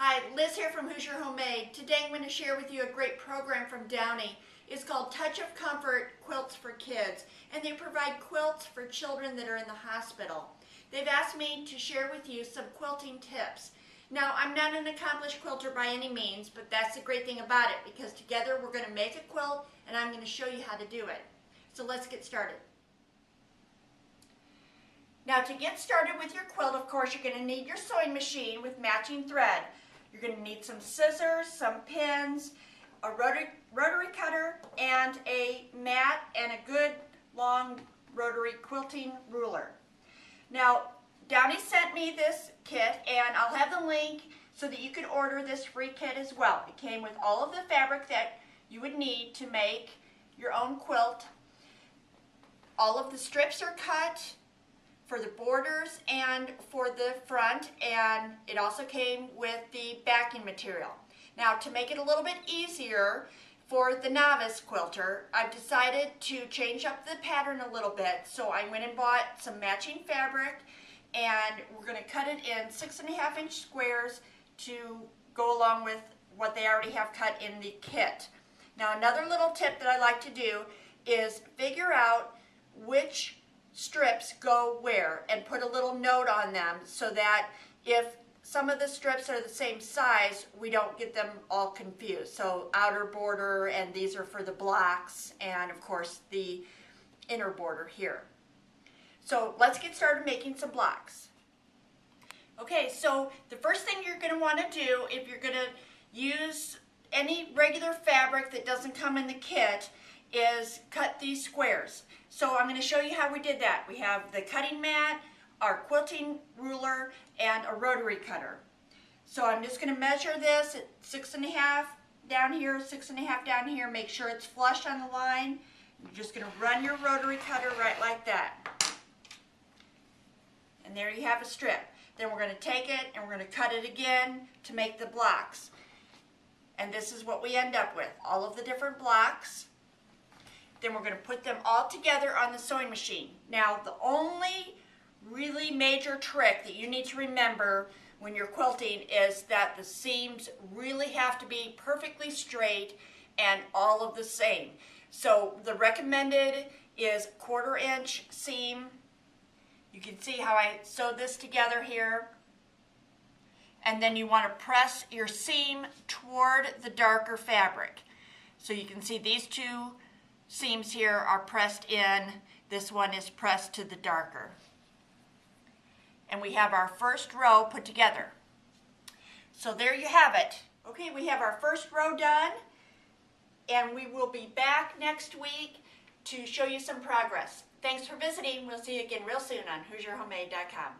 Hi, Liz here from Hoosier Homemade. Today I'm going to share with you a great program from Downey. It's called Touch of Comfort Quilts for Kids, and they provide quilts for children that are in the hospital. They've asked me to share with you some quilting tips. Now, I'm not an accomplished quilter by any means, but that's the great thing about it, because together we're going to make a quilt and I'm going to show you how to do it. So let's get started. Now, to get started with your quilt, of course, you're going to need your sewing machine with matching thread. You're going to need some scissors, some pins, a rotary cutter, and a mat, and a good long rotary quilting ruler. Now, Downey sent me this kit, and I'll have the link so that you can order this free kit as well. It came with all of the fabric that you would need to make your own quilt. All of the strips are cut for the borders and for the front, and it also came with the backing material. Now, to make it a little bit easier for the novice quilter, I've decided to change up the pattern a little bit. So I went and bought some matching fabric, and we're going to cut it in 6.5-inch squares to go along with what they already have cut in the kit. Now, another little tip that I like to do is figure out which strips go where and put a little note on them so that if some of the strips are the same size, we don't get them all confused. So outer border, and these are for the blocks, and of course the inner border here. So let's get started making some blocks. Okay, so the first thing you're going to want to do if you're going to use any regular fabric that doesn't come in the kit is cut these squares. So I'm going to show you how we did that. We have the cutting mat, our quilting ruler, and a rotary cutter. So I'm just going to measure this at 6.5 down here, 6.5 down here. Make sure it's flush on the line. You're just going to run your rotary cutter right like that. And there you have a strip. Then we're going to take it and we're going to cut it again to make the blocks. And this is what we end up with, all of the different blocks. Then we're going to put them all together on the sewing machine. Now, the only really major trick that you need to remember when you're quilting is that the seams really have to be perfectly straight and all of the same. So the recommended is 1/4-inch seam. You can see how I sewed this together here. And then you want to press your seam toward the darker fabric. So you can see these two seams here are pressed in. This one is pressed to the darker. And we have our first row put together. So there you have it. Okay, we have our first row done, and we will be back next week to show you some progress. Thanks for visiting. We'll see you again real soon on HoosierHomemade.com.